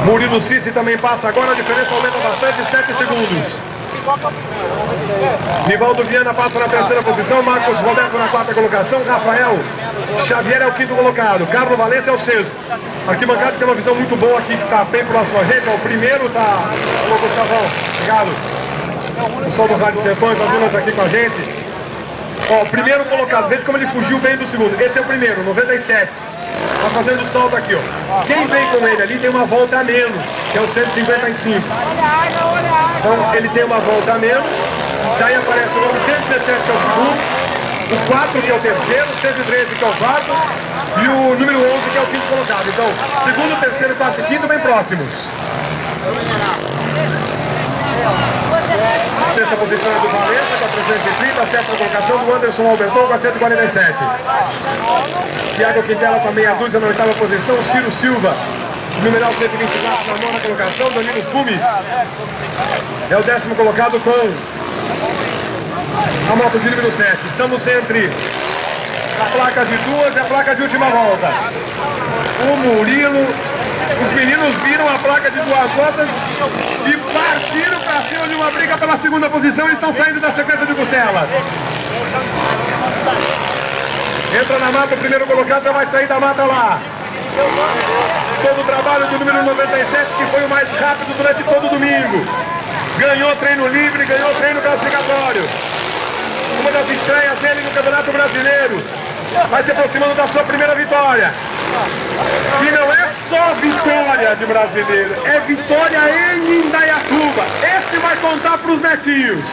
Murilo Cici também passa agora, a diferença aumenta bastante, 7 segundos. Nivaldo Viana passa na terceira posição, Marcos Roberto na quarta colocação, Rafael Xavier é o quinto colocado, Carlos Valença é o sexto. Arquibancada tem uma visão muito boa aqui, que está bem próximo a gente. Ó, o primeiro está... Ô, Gustavão, obrigado. O pessoal do Rádio Sertões, as dunas aqui com a gente. Ó, o primeiro colocado, veja como ele fugiu bem do segundo. Esse é o primeiro, 97. Tá fazendo salto aqui, ó. Quem vem com ele ali tem uma volta a menos, que é o 155. Então ele tem uma volta a menos. Daí aparece o nome 117, que é o segundo. O 4, que é o terceiro, o 113, que é o quarto. E o número 11, que é o quinto colocado. Então, segundo, terceiro, quarto e quinto bem próximos. Sexta posição é do Valença, com a 330. A sétima colocação do Anderson Alberton, com a 147. Thiago Quintela com a meia dúzia na oitava posição. Ciro Silva, numeral 124, na nona colocação. Danilo Fumes é o décimo colocado com a moto de número 7. Estamos entre a placa de duas e a placa de última volta. O Murilo, os meninos viram a placa de duas voltas e partiram para cima de uma briga pela segunda posição e estão saindo da sequência de costelas. Entra na mata, o primeiro colocado já vai sair da mata lá. Todo o trabalho do número 97, que foi o mais rápido durante todo o domingo. Ganhou treino livre, ganhou treino classificatório. Uma das estreias dele no Campeonato Brasileiro. Vai se aproximando da sua primeira vitória. E não é só vitória de brasileiro, é vitória em Indaiatuba. Esse vai contar para os netinhos.